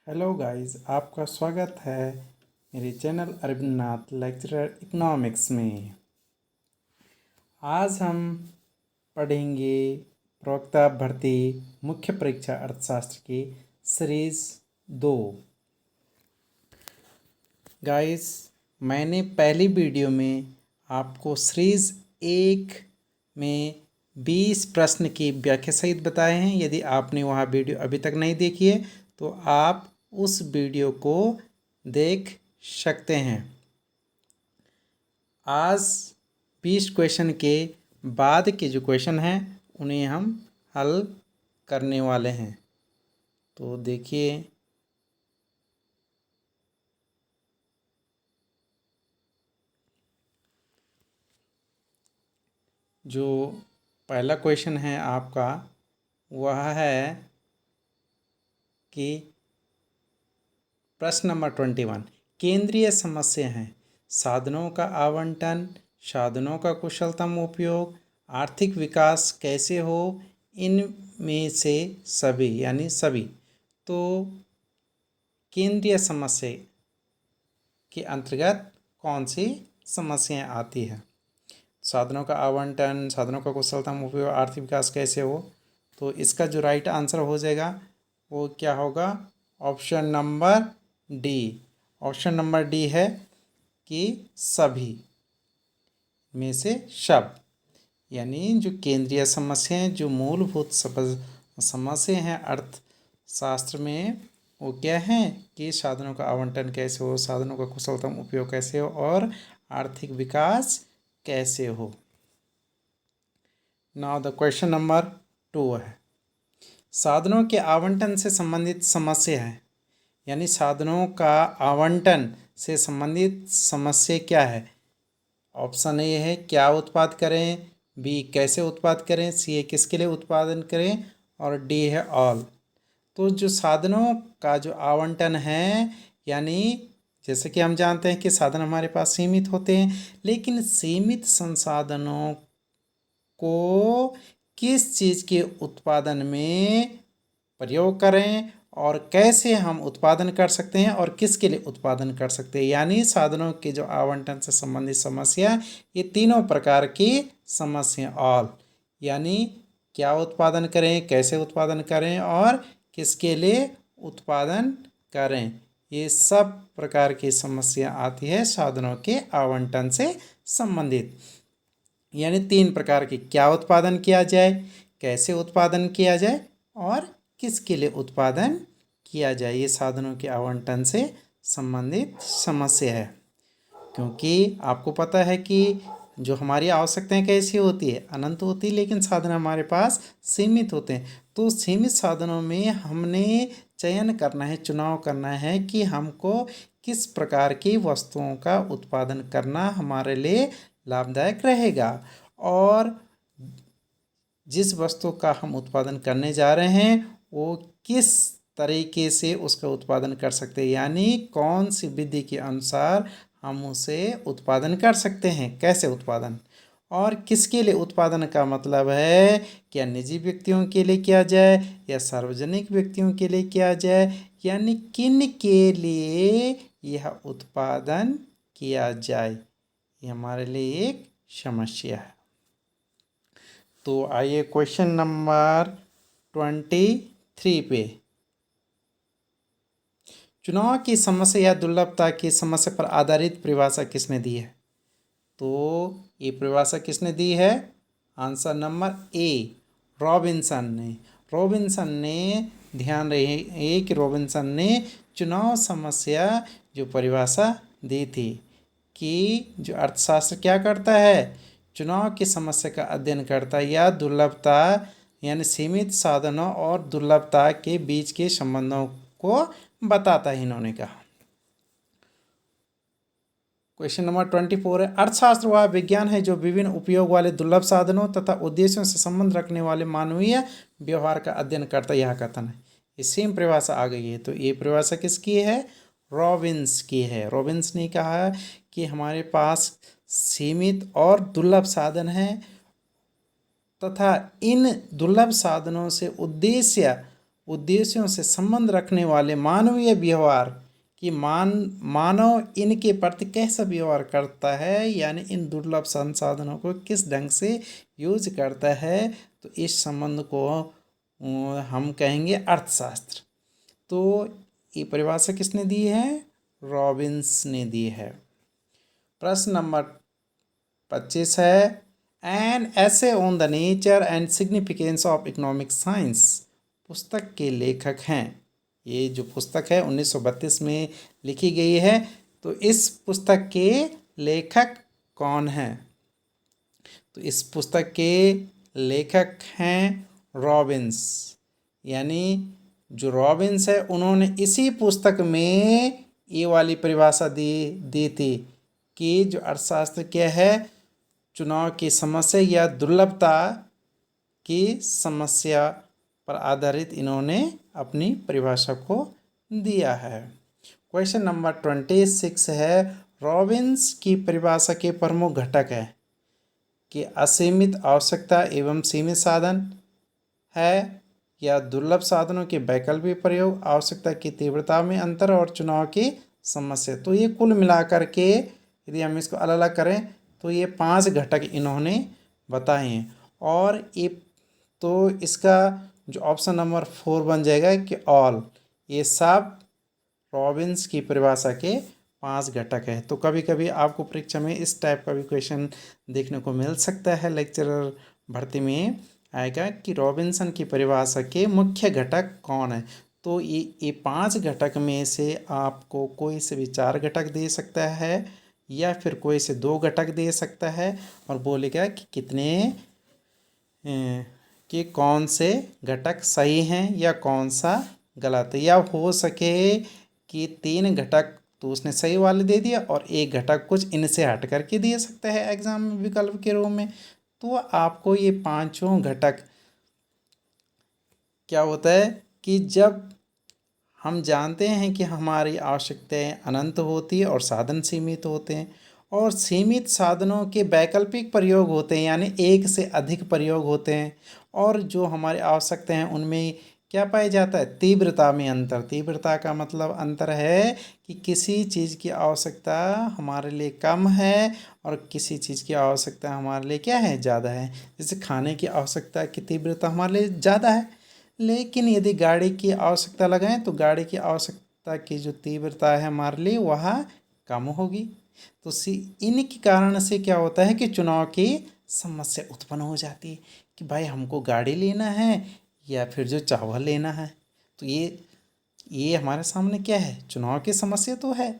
Hello guys, आपका स्वागत है मेरे चैनल अरविंद नाथ लेक्चरर इकोनॉमिक्स में। आज हम पढ़ेंगे प्रवक्ता भर्ती मुख्य परीक्षा अर्थशास्त्र की सीरीज 2। गाइस, मैंने पहली वीडियो में आपको सीरीज 1 में 20 प्रश्न की व्याख्या सहित बताए हैं। यदि आपने वह वीडियो अभी तक नहीं देखी है तो आप उस वीडियो को देख सकते हैं। आज 20 क्वेश्चन के बाद के जो क्वेश्चन हैं उन्हें हम हल करने वाले हैं। तो देखिए, जो पहला क्वेश्चन है आपका वह है कि प्रश्न नंबर 21 केंद्रीय समस्या है। साधनों का आवंटन, साधनों का कुशलतम उपयोग, आर्थिक विकास कैसे हो, इनमें से सभी यानी सभी। तो केंद्रीय समस्या के अंतर्गत कौन सी समस्याएं आती है? साधनों का आवंटन, साधनों का कुशलतम उपयोग, आर्थिक विकास कैसे हो। तो इसका जो राइट आंसर हो जाएगा वो क्या होगा? Option number D. Option number D है कि सभी में से सब, यानी जो केंद्रीय समस्याएं, जो मूलभूत समस्या हैं अर्थशास्त्र में, वो क्या है कि साधनों का आवंटन कैसे हो, साधनों का कुशलतम उपयोग कैसे हो और आर्थिक विकास कैसे हो। नाउ द क्वेश्चन नंबर 2 है साधनों के आवंटन से संबंधित समस्या है, यानी साधनों का आवंटन से संबंधित समस्या क्या है। ऑप्शन ए है क्या उत्पाद करें, बी कैसे उत्पाद करें, सी है किसके लिए उत्पादन करें और डी है ऑल। तो जो साधनों का जो आवंटन है, यानी जैसे कि हम जानते हैं कि साधन हमारे पास सीमित होते हैं, लेकिन सीमित संसाधनों को किस चीज़ के उत्पादन में प्रयोग करें और कैसे हम उत्पादन कर सकते हैं और किसके लिए उत्पादन कर सकते हैं, यानी साधनों के जो आवंटन से संबंधित समस्या, ये तीनों प्रकार की समस्या ऑल, यानी क्या उत्पादन करें, कैसे उत्पादन करें और किसके लिए उत्पादन करें, ये सब प्रकार की समस्या आती है साधनों के आवंटन से संबंधित। यानी 3 प्रकार की, क्या उत्पादन किया जाए, कैसे उत्पादन किया जाए और किसके लिए उत्पादन किया जाए, ये साधनों के आवंटन से संबंधित समस्या है। क्योंकि आपको पता है कि जो हमारी आवश्यकताएं कैसी होती है, अनंत होती है, लेकिन साधन हमारे पास सीमित होते हैं। तो सीमित साधनों में हमने चयन करना है, चुनाव करना है कि हमको किस प्रकार की वस्तुओं का उत्पादन करना हमारे लिए लाभदायक रहेगा और जिस वस्तु का हम उत्पादन करने जा रहे हैं वो किस तरीके से उसका उत्पादन कर सकते हैं, यानी कौन सी विधि के अनुसार हम उसे उत्पादन कर सकते हैं, कैसे उत्पादन और किसके लिए उत्पादन का मतलब है, क्या निजी व्यक्तियों के लिए किया जाए या सार्वजनिक व्यक्तियों के लिए किया जाए, यानी किन के लिए यह उत्पादन किया जाए, ये हमारे लिए एक समस्या है। तो आइए क्वेश्चन नंबर 23 पे, चुनाव की समस्या या दुर्लभता की समस्या पर आधारित परिभाषा किसने दी है। तो ये परिभाषा किसने दी है? आंसर नंबर ए, रॉबिन्सन ने। रॉबिन्सन ने, ध्यान रहे कि रॉबिन्सन ने चुनाव समस्या जो परिभाषा दी थी कि जो अर्थशास्त्र क्या करता है, चुनाव की समस्या का अध्ययन करता है या दुर्लभता यानी सीमित साधनों और दुर्लभता के बीच के संबंधों को बताता है, इन्होंने कहा। क्वेश्चन नंबर 24 है अर्थशास्त्र वह विज्ञान है जो विभिन्न उपयोग वाले दुर्लभ साधनों तथा उद्देश्यों से संबंध रखने वाले मानवीय व्यवहार का अध्ययन करता है, यह कथन है। ये सेम परिभाषा आ गई है। तो ये परिभाषा किसकी है? रॉबिन्स की है। रॉबिन्स ने कहा कि हमारे पास सीमित और दुर्लभ साधन हैं तथा इन दुर्लभ साधनों से उद्देश्य उद्देश्यों से संबंध रखने वाले मानवीय व्यवहार कि मानव इनके प्रति कैसा व्यवहार करता है, यानी इन दुर्लभ संसाधनों को किस ढंग से यूज करता है, तो इस संबंध को हम कहेंगे अर्थशास्त्र। तो ये परिभाषा किसने दी है? रॉबिन्स ने दी है। प्रश्न नंबर 25 है, एन ऐसे on the nature and significance of economic science पुस्तक के लेखक हैं। ये जो पुस्तक है 1932 में लिखी गई है। तो इस पुस्तक के लेखक कौन हैं? तो इस पुस्तक के लेखक हैं रॉबिन्स। यानी जो रॉबिन्स है उन्होंने इसी पुस्तक में ये वाली परिभाषा दी थी कि जो अर्थशास्त्र क्या है, चुनाव की समस्या या दुर्लभता की समस्या पर आधारित इन्होंने अपनी परिभाषा को दिया है। क्वेश्चन नंबर 26 है, रॉबिन्स की परिभाषा के प्रमुख घटक है कि असीमित आवश्यकता एवं सीमित साधन है, या दुर्लभ साधनों के वैकल्पिक प्रयोग, आवश्यकता की तीव्रता में अंतर और चुनाव की समस्या। तो ये कुल मिलाकर के यदि हम इसको अलग अलग करें तो ये 5 घटक इन्होंने बताए हैं। और ये तो इसका जो ऑप्शन नंबर 4 बन जाएगा कि ऑल, ये सब रॉबिन्स की परिभाषा के 5 घटक है। तो कभी कभी आपको परीक्षा में इस टाइप का भी क्वेश्चन देखने को मिल सकता है, लेक्चरर भर्ती में आएगा कि रॉबिन्सन की परिभाषा के मुख्य घटक कौन है। तो ये 5 घटक में से आपको कोई से भी 4 घटक दे सकता है या फिर कोई से 2 घटक दे सकता है और बोलेगा कि कितने कि कौन से घटक सही हैं या कौन सा गलत है, या हो सके कि 3 घटक तो उसने सही वाले दे दिया और एक घटक कुछ इनसे हट करके दे सकता है एग्जाम में विकल्प के रूप में। तो आपको ये 5 घटक क्या होता है कि जब हम जानते हैं कि हमारी आवश्यकताएं अनंत होती है और साधन सीमित होते हैं, और सीमित साधनों के वैकल्पिक प्रयोग होते हैं, यानी एक से अधिक प्रयोग होते हैं, और जो हमारी आवश्यकताएं हैं उनमें क्या पाया जाता है? तीव्रता में अंतर। तीव्रता का मतलब अंतर है कि किसी चीज़ की आवश्यकता हमारे लिए कम है और किसी चीज़ की आवश्यकता हमारे लिए क्या है? ज़्यादा है। जैसे खाने की आवश्यकता की तीव्रता हमारे लिए ज़्यादा है, लेकिन यदि गाड़ी की आवश्यकता लगाएं तो गाड़ी की आवश्यकता की जो तीव्रता है हमारे लिए वह कम होगी। तो इनके कारण से क्या होता है कि चुनाव की समस्या उत्पन्न हो जाती है कि भाई हमको गाड़ी लेना है या फिर जो चावल लेना है। तो ये हमारे सामने क्या है? चुनाव की समस्या तो है।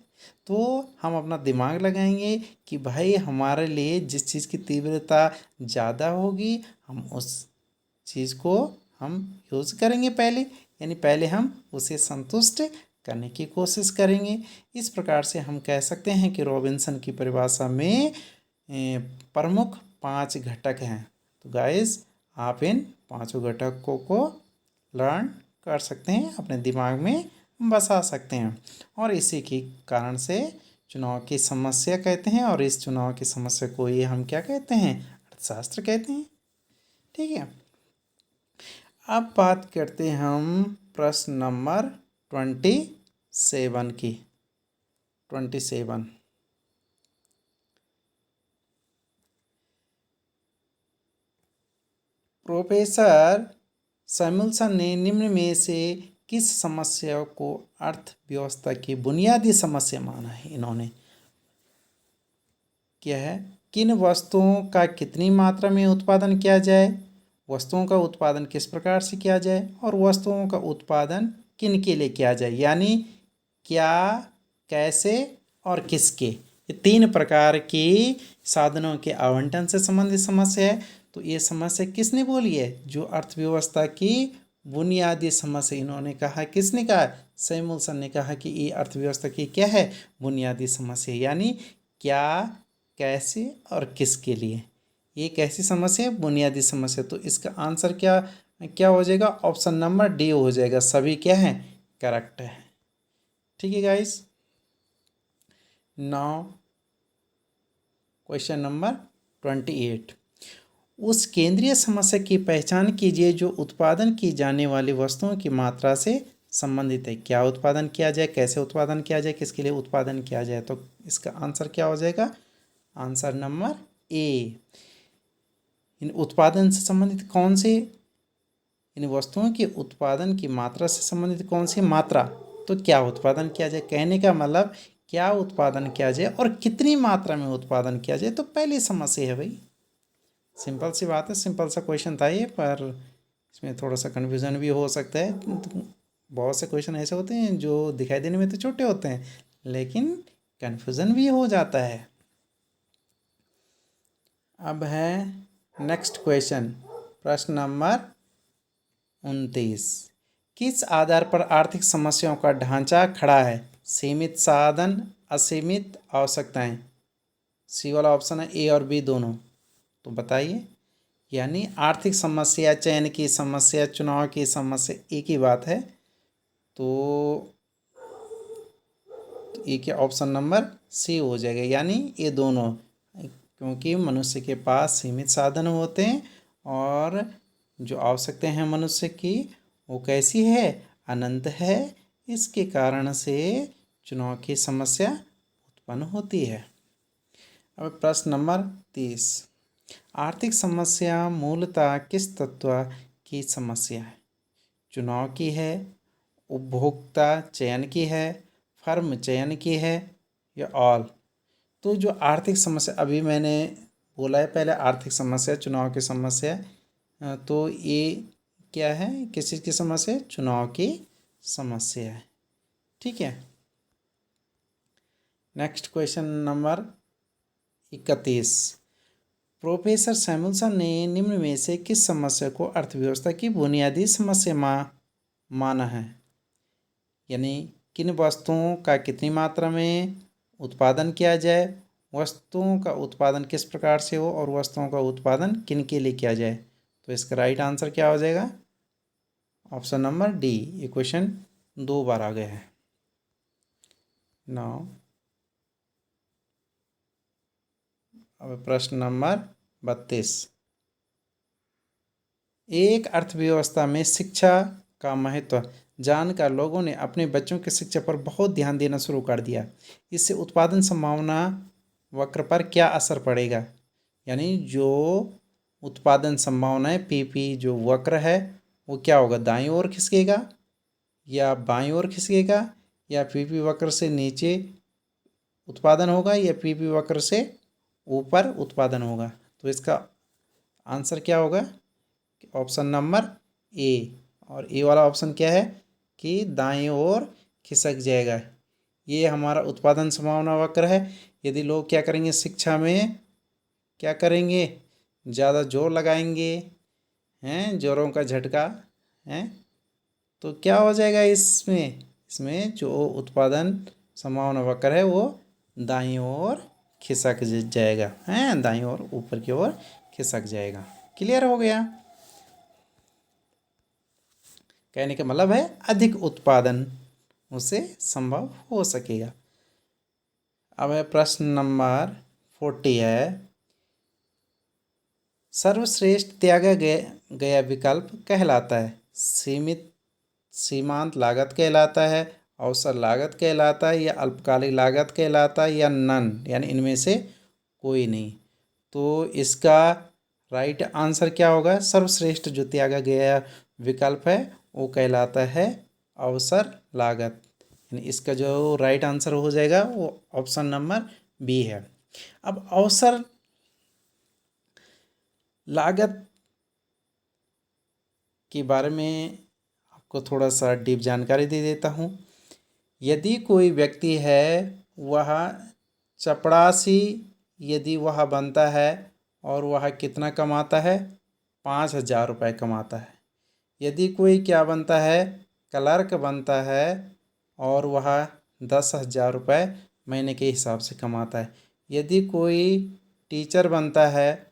तो हम अपना दिमाग लगाएंगे कि भाई हमारे लिए जिस चीज़ की तीव्रता ज़्यादा होगी हम उस चीज़ को हम यूज़ करेंगे पहले, यानी पहले हम उसे संतुष्ट करने की कोशिश करेंगे। इस प्रकार से हम कह सकते हैं कि रॉबिन्सन की परिभाषा में प्रमुख 5 घटक हैं। तो गाइस आप इन 5 घटकों को लर्न कर सकते हैं, अपने दिमाग में बसा सकते हैं, और इसी के कारण से चुनाव की समस्या कहते हैं, और इस चुनाव की समस्या को ये हम क्या कहते हैं? अर्थशास्त्र कहते हैं। ठीक है, अब बात करते हैं हम प्रश्न नंबर 27 की। 27 प्रोफेसर सैमुअल्सन ने निम्न में से किस समस्या को अर्थव्यवस्था की बुनियादी समस्या माना है? इन्होंने क्या है? किन वस्तुओं का कितनी मात्रा में उत्पादन किया जाए, वस्तुओं का उत्पादन किस प्रकार से किया जाए, और वस्तुओं का उत्पादन किन के लिए किया जाए, यानी क्या, कैसे और किसके। ये 3 प्रकार की साधनों के आवंटन से संबंधित समस्या है। तो ये समस्या किसने बोली है? जो अर्थव्यवस्था की बुनियादी समस्या इन्होंने कहा। किसने कहा? सैमुअल्सन ने कहा कि ये अर्थव्यवस्था की क्या है? बुनियादी समस्या, यानी क्या, कैसे और किसके लिए। ये कैसी समस्या है? बुनियादी समस्या। तो इसका आंसर क्या क्या हो जाएगा? ऑप्शन नंबर डी हो जाएगा। सभी क्या है? करेक्ट है। ठीक है गाइस, नाउ क्वेश्चन नंबर 28, उस केंद्रीय समस्या की पहचान कीजिए जो उत्पादन की जाने वाली वस्तुओं की मात्रा से संबंधित है। क्या उत्पादन किया जाए, कैसे उत्पादन किया जाए, किसके लिए उत्पादन किया जाए। तो इसका आंसर क्या हो जाएगा? Answer number A. इन उत्पादन से संबंधित कौन से, इन वस्तुओं के उत्पादन की मात्रा से संबंधित कौन सी मात्रा। तो क्या उत्पादन किया जाए, कहने का मतलब क्या उत्पादन किया जाए और कितनी मात्रा में उत्पादन किया जाए। तो पहली समस्या है भाई, सिंपल सी बात है, सिंपल सा क्वेश्चन था ये, पर इसमें थोड़ा सा कन्फ्यूज़न भी हो सकता है। तो बहुत से क्वेश्चन ऐसे होते हैं जो दिखाई देने में तो छोटे होते हैं लेकिन कन्फ्यूज़न भी हो जाता है। अब है नेक्स्ट क्वेश्चन, प्रश्न नंबर 29। किस आधार पर आर्थिक समस्याओं का ढांचा खड़ा है? सीमित साधन, असीमित आवश्यकताएं। सी वाला ऑप्शन है, ए और बी दोनों। तो बताइए, यानी आर्थिक समस्या, चयन की समस्या, चुनाव की समस्या, एक ही बात है। तो ए के ऑप्शन नंबर सी हो जाएगा, यानी ये दोनों, क्योंकि मनुष्य के पास सीमित साधन होते हैं और जो आवश्यकताएं हैं मनुष्य की वो कैसी है, अनंत है। इसके कारण से चुनाव की समस्या उत्पन्न होती है। अब प्रश्न नंबर 30। आर्थिक समस्या मूलतः किस तत्व की समस्या है? चुनाव की है, उपभोक्ता चयन की है, फर्म चयन की है, या ऑल। तो जो आर्थिक समस्या अभी मैंने बोला है पहले, आर्थिक समस्या, चुनाव की समस्या, तो ये क्या है, किस चीज़ की समस्या है? चुनाव की समस्या है। ठीक है। Next question number 31। Professor Samuelson ने निम्न में से किस समस्या को अर्थव्यवस्था की बुनियादी समस्या माना है? यानी किन वस्तुओं का कितनी मात्रा में उत्पादन किया जाए, वस्तुओं का उत्पादन किस प्रकार से हो और वस्तुओं का उत्पादन किन के लिए किया जाए। तो इसका राइट आंसर क्या हो जाएगा? Option number D. ये क्वेश्चन 2 बार आ गया है। नाउ अब प्रश्न नंबर 32। एक अर्थव्यवस्था में शिक्षा का महत्व जानकर लोगों ने अपने बच्चों की शिक्षा पर बहुत ध्यान देना शुरू कर दिया। इससे उत्पादन संभावना वक्र पर क्या असर पड़ेगा? यानी जो उत्पादन संभावनाएं पीपी जो वक्र है वो क्या होगा, दाईं ओर खिसकेगा या बाईं ओर खिसकेगा, या पीपी वक्र से नीचे उत्पादन होगा या पीपी वक्र से ऊपर उत्पादन होगा। तो इसका आंसर क्या होगा? Option number A. और ए वाला ऑप्शन क्या है कि दाईं ओर खिसक जाएगा। ये हमारा उत्पादन संभावना वक्र है। यदि लोग क्या करेंगे, शिक्षा में क्या करेंगे, ज़्यादा जोर लगाएंगे, हैं, जोरों का झटका, हैं, तो क्या हो जाएगा इसमें, इसमें जो उत्पादन संभावना वक्र है वो दाईं ओर खिसक जाएगा, हैं, दाईं ओर ऊपर की ओर खिसक जाएगा। क्लियर हो गया? कहने का मतलब है अधिक उत्पादन उसे संभव हो सकेगा। अब है प्रश्न नंबर 40 है, सर्वश्रेष्ठ त्यागा गया विकल्प कहलाता है? सीमित सीमांत लागत कहलाता है, अवसर लागत कहलाता है, या अल्पकालिक लागत कहलाता है, या नन, यानी इनमें से कोई नहीं। तो इसका राइट आंसर क्या होगा? सर्वश्रेष्ठ जो त्यागा गया विकल्प है वो कहलाता है अवसर लागत। यानी इसका जो राइट आंसर हो जाएगा वो ऑप्शन नंबर बी है। अब अवसर लागत के बारे में आपको थोड़ा सा डीप जानकारी दे देता हूँ। यदि कोई व्यक्ति है वह चपरासी, यदि वह बनता है और वह कितना कमाता है, 5,000 रुपये कमाता है। यदि कोई क्या बनता है, क्लर्क बनता है और वह 10,000 रुपये महीने के हिसाब से कमाता है। यदि कोई टीचर बनता है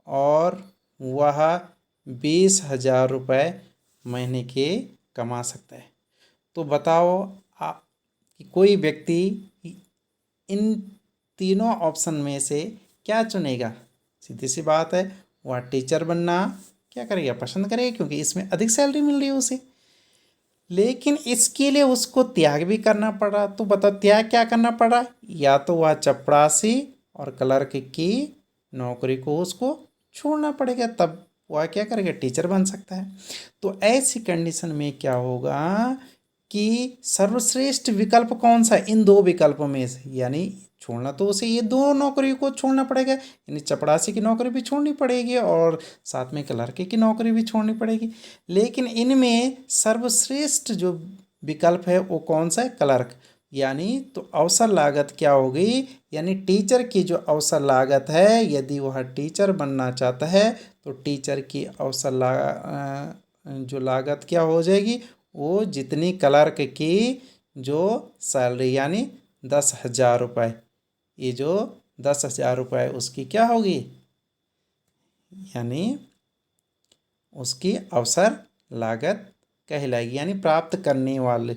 और वह 20,000 रुपये महीने के कमा सकता है। तो बताओ आप कि कोई व्यक्ति इन तीनों ऑप्शन में से क्या चुनेगा? सीधी सी बात है, वह टीचर बनना क्या करेगा, पसंद करेगा, क्योंकि इसमें अधिक सैलरी मिल रही है उसे। लेकिन इसके लिए उसको त्याग भी करना पड़ा। तो बताओ त्याग क्या करना पड़ा, या तो वह चपरासी और क्लर्क की नौकरी को उसको छोड़ना पड़ेगा, तब वह क्या करेगा, टीचर बन सकता है। तो ऐसी कंडीशन में क्या होगा कि सर्वश्रेष्ठ विकल्प कौन सा है इन दो विकल्पों में से, यानी छोड़ना तो उसे ये दो नौकरी को छोड़ना पड़ेगा, यानी चपरासी की नौकरी भी छोड़नी पड़ेगी और साथ में क्लर्क की नौकरी भी छोड़नी पड़ेगी। लेकिन इनमें सर्वश्रेष्ठ जो विकल्प है वो कौन सा है, क्लर्क। यानी तो अवसर लागत क्या होगी, यानी टीचर की जो अवसर लागत है, यदि वह टीचर बनना चाहता है तो टीचर की जो लागत क्या हो जाएगी, वो जितनी क्लर्क की जो सैलरी यानी 10,000 रुपये, ये जो 10,000 रुपये उसकी क्या होगी, यानी उसकी अवसर लागत कहलाएगी। यानी प्राप्त करने वाली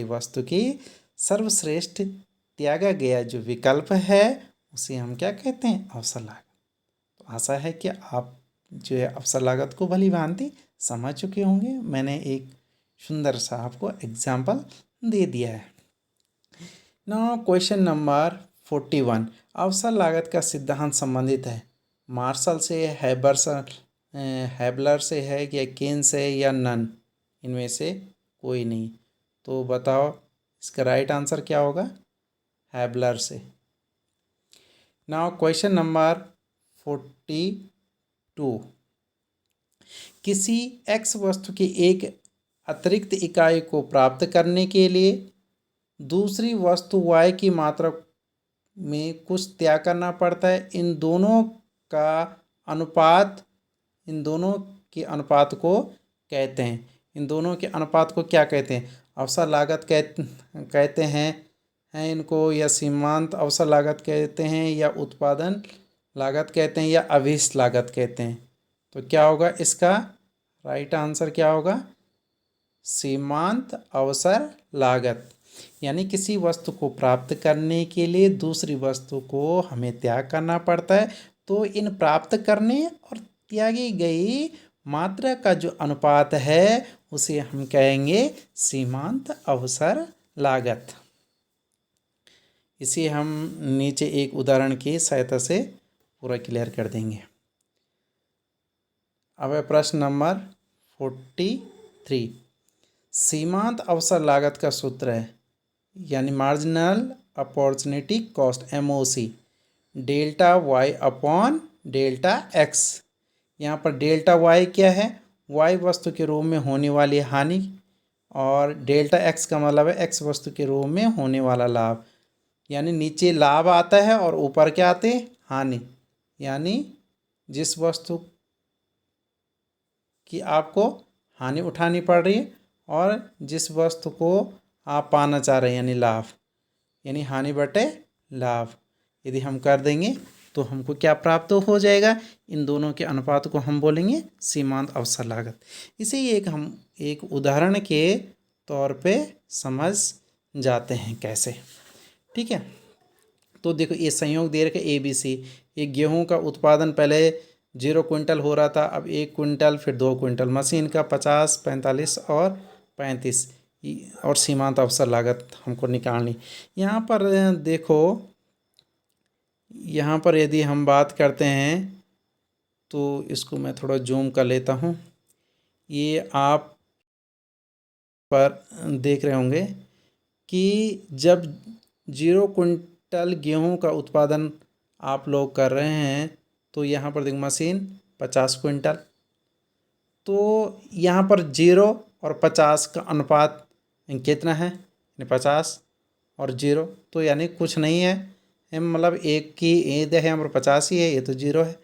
वस्तु की सर्वश्रेष्ठ त्यागा गया जो विकल्प है उसे हम क्या कहते हैं, अवसर लागत। तो आशा है कि आप जो है अवसर लागत को भली भांति समझ चुके होंगे। मैंने एक सुंदर सा आपको एग्जाम्पल दे दिया है। नाउ क्वेश्चन नंबर 41, अवसर लागत का सिद्धांत संबंधित है मार्शल से, हैबलर से है, या केन से, या नन, इनमें से कोई नहीं। तो बताओ इसका राइट आंसर क्या होगा, हैबलर से। नाउ क्वेश्चन नंबर 42, किसी एक्स वस्तु की एक अतिरिक्त इकाई को प्राप्त करने के लिए दूसरी वस्तु वाई की मात्रा में कुछ त्याग करना पड़ता है। इन दोनों के अनुपात को कहते हैं, इन दोनों के अनुपात को क्या कहते हैं, अवसर लागत कहते हैं इनको, या सीमांत अवसर लागत कहते हैं, या उत्पादन लागत कहते हैं, या अभिष्ट लागत कहते हैं। तो क्या होगा इसका राइट आंसर, क्या होगा, सीमांत अवसर लागत। यानी किसी वस्तु को प्राप्त करने के लिए दूसरी वस्तु को हमें त्याग करना पड़ता है, तो इन प्राप्त करने और त्यागी गई मात्रा का जो अनुपात है उसे हम कहेंगे सीमांत अवसर लागत। इसे हम नीचे एक उदाहरण की सहायता से पूरा क्लियर कर देंगे। अब है प्रश्न नंबर 43, सीमांत अवसर लागत का सूत्र है, यानी marginal opportunity cost, MOC, delta Y upon delta X. यहाँ पर डेल्टा वाई क्या है, वाई वस्तु के रूप में होने वाली हानि, और डेल्टा एक्स का मतलब है एक्स वस्तु के रूप में होने वाला लाभ। यानी नीचे लाभ आता है और ऊपर क्या आते हैं, हानि। यानी जिस वस्तु की आपको हानि उठानी पड़ रही है और जिस वस्तु को आप पाना चाह रहे हैं, यानी लाभ, यानी हानि बटे लाभ, यदि हम कर देंगे तो हमको क्या प्राप्त हो जाएगा, इन दोनों के अनुपात को हम बोलेंगे सीमांत अवसर लागत। इसे हम एक उदाहरण के तौर पे समझ जाते हैं कैसे, ठीक है। तो देखो ये संयोग दे रखे ABC, ये गेहूं का उत्पादन पहले 0 क्विंटल हो रहा था, अब 1 क्विंटल, फिर 2 क्विंटल, मशीन का 50, 45 और 35, और सीमांत अवसर लागत हमको निकालनी। यहाँ पर देखो, यहाँ पर यदि हम बात करते हैं तो इसको मैं थोड़ा जूम कर लेता हूँ। ये आप पर देख रहे होंगे कि जब 0 क्विंटल गेहूं का उत्पादन आप लोग कर रहे हैं तो यहाँ पर देखो मशीन 50 क्विंटल, तो यहाँ पर 0 और 50 का अनुपात कितना है, 50 और 0, तो यानी कुछ नहीं है, मतलब एक की ईद है और 50 ही है, ये तो 0 है।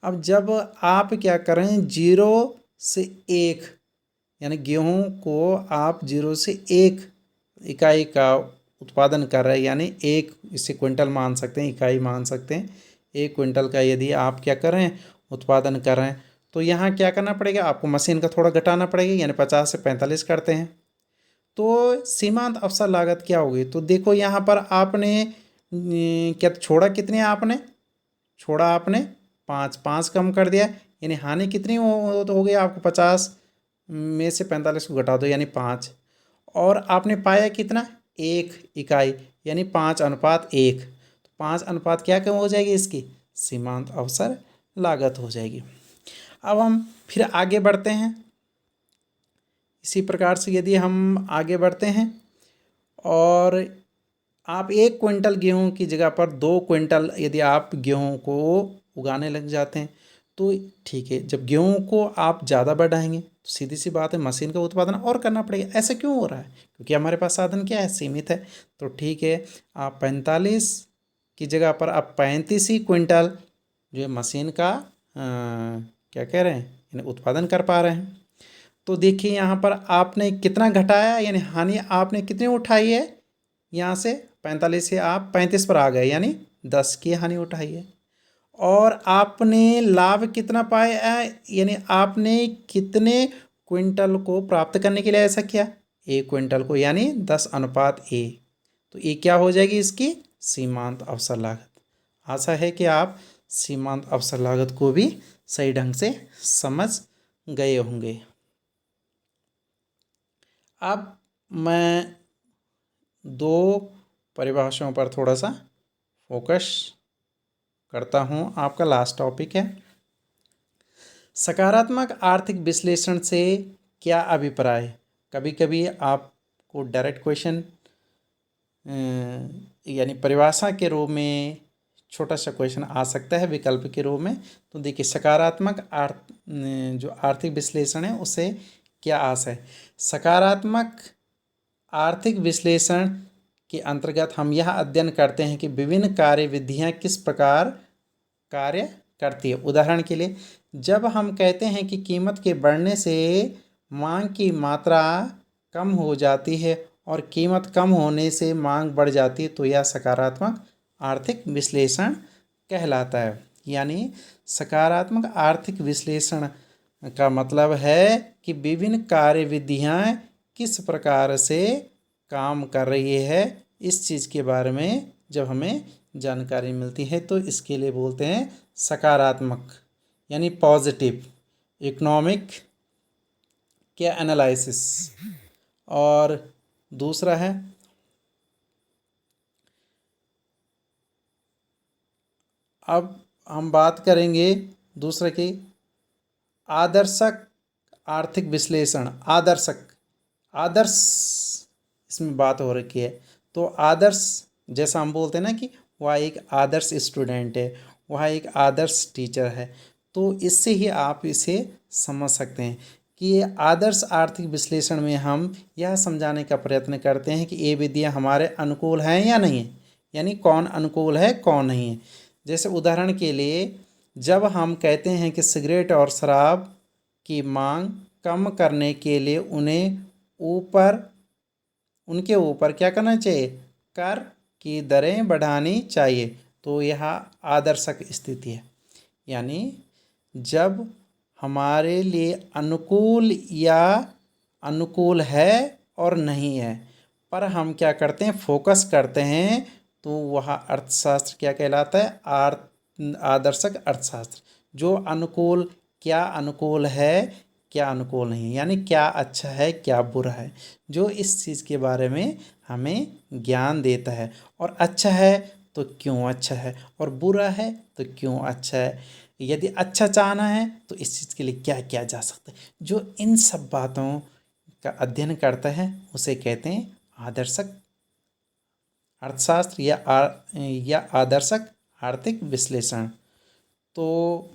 अब जब आप क्या करें 0 से 1, यानी गेहूं को आप 0 से 1 इकाई का उत्पादन कर रहे हैं, यानी एक इसे क्विंटल मान सकते हैं, इकाई मान सकते हैं, 1 क्विंटल का यदि आप क्या कर रहे हैं उत्पादन कर रहे हैं, तो यहाँ क्या करना पड़ेगा आपको, मशीन का थोड़ा घटाना पड़ेगा, यानी 50 से 45 करते हैं। तो सीमांत अवसर लागत क्या होगी, तो देखो यहाँ पर आपने क्या छोड़ा, कितने आपने छोड़ा, आपने 5 5 कम कर दिया, यानी हानि कितनी हो गई आपको 50 में से 45 को घटा दो यानी 5, और आपने पाया कितना 1 इकाई, यानी 5:1। तो 5 अनुपात क्या कम हो जाएगी इसकी, सीमांत अवसर लागत हो जाएगी। अब हम फिर आगे बढ़ते हैं। इसी प्रकार से यदि हम आगे बढ़ते हैं और आप 1 क्विंटल गेहूं की जगह पर 2 क्विंटल यदि आप गेहूं को उगाने लग जाते हैं तो ठीक है। जब गेहूं को आप ज़्यादा बढ़ाएंगे तो सीधी सी बात है मशीन का उत्पादन और करना पड़ेगा। ऐसा क्यों हो रहा है, क्योंकि हमारे पास साधन क्या है, सीमित है। तो ठीक है, आप 45 की जगह पर आप 35 ही क्विंटल जो है मशीन का क्या कह रहे हैं, यानी उत्पादन कर पा रहे हैं। तो देखिए यहाँ पर आपने कितना घटाया, यानी हानि आपने कितनी उठाई है, यहाँ से 45 से आप 35 पर आ गए, यानी 10 की हानि उठाई है। और आपने लाभ कितना पाया है, यानी आपने कितने क्विंटल को प्राप्त करने के लिए ऐसा किया, 1 क्विंटल को, यानी 10:1। तो ये क्या हो जाएगी इसकी सीमांत अवसर लागत। आशा है कि आप सीमांत अवसर लागत को भी सही ढंग से समझ गए होंगे। अब मैं 2 परिभाषाओं पर थोड़ा सा फोकस करता हूँ। आपका लास्ट टॉपिक है सकारात्मक आर्थिक विश्लेषण से क्या अभिप्राय है। कभी कभी आपको डायरेक्ट क्वेश्चन यानी परिभाषा के रूप में छोटा सा क्वेश्चन आ सकता है विकल्प के रूप में। तो देखिए सकारात्मक जो आर्थिक विश्लेषण है उससे क्या आशा है। सकारात्मक आर्थिक विश्लेषण के अंतर्गत हम यह अध्ययन करते हैं कि विभिन्न कार्य विधियाँ किस प्रकार कार्य करती है। उदाहरण के लिए जब हम कहते हैं कि कीमत के बढ़ने से मांग की मात्रा कम हो जाती है और कीमत कम होने से मांग बढ़ जाती है, तो यह सकारात्मक आर्थिक विश्लेषण कहलाता है। यानी सकारात्मक आर्थिक विश्लेषण का मतलब है कि विभिन्न कार्य विधियाँ किस प्रकार से काम कर रही है, इस चीज़ के बारे में जब हमें जानकारी मिलती है तो इसके लिए बोलते हैं सकारात्मक, यानी पॉजिटिव इकोनॉमिक के एनालिसिस। और दूसरा है अब हम बात करेंगे दूसरे की आदर्शक आर्थिक विश्लेषण। आदर्श इसमें बात हो रखी है। तो आदर्श जैसा हम बोलते हैं ना कि वह एक आदर्श स्टूडेंट है, वह एक आदर्श टीचर है, तो इससे ही आप इसे समझ सकते हैं कि ये आदर्श आर्थिक विश्लेषण में हम यह समझाने का प्रयत्न करते हैं कि ये विधियाँ हमारे अनुकूल हैं या नहीं है, यानी कौन अनुकूल है कौन नहीं है। जैसे उदाहरण के लिए जब हम कहते हैं कि सिगरेट और शराब की मांग कम करने के लिए उनके ऊपर क्या करना चाहिए, कर की दरें बढ़ानी चाहिए, तो यह आदर्शक स्थिति है। यानी जब हमारे लिए अनुकूल है और नहीं है, पर हम क्या करते हैं फोकस करते हैं, तो वह अर्थशास्त्र क्या कहलाता है, आदर्शक अर्थशास्त्र। जो क्या अनुकूल है क्या अनुकूल नहीं है, यानी क्या अच्छा है क्या बुरा है, जो इस चीज़ के बारे में हमें ज्ञान देता है। और अच्छा है तो क्यों अच्छा है, और बुरा है तो क्यों अच्छा है, यदि अच्छा चाहना है तो इस चीज़ के लिए क्या किया जा सकता है। जो इन सब बातों का अध्ययन करता है उसे कहते हैं आदर्शक अर्थशास्त्र या आदर्शक आर्थिक विश्लेषण। तो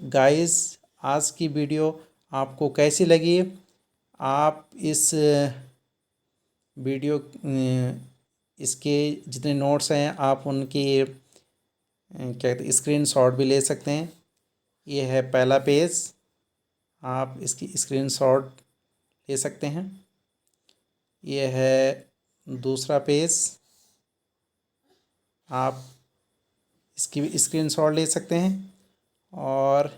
गाइस आज की वीडियो आपको कैसी लगी। आप इस वीडियो इसके जितने नोट्स हैं आप उनकी क्या कहते हैं स्क्रीनशॉट भी ले सकते हैं। ये है पहला पेज, आप इसकी स्क्रीनशॉट ले सकते हैं। ये है दूसरा पेज, आप इसकी भी स्क्रीनशॉट ले सकते हैं। और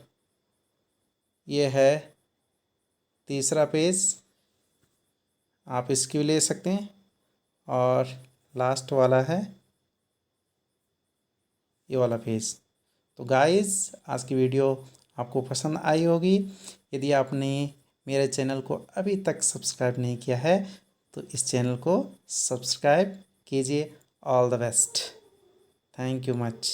ये है तीसरा पेज, आप इसकी भी ले सकते हैं। और लास्ट वाला है ये वाला पेज। तो गाइस आज की वीडियो आपको पसंद आई होगी। यदि आपने मेरे चैनल को अभी तक सब्सक्राइब नहीं किया है तो इस चैनल को सब्सक्राइब कीजिए। All the best. Thank you much.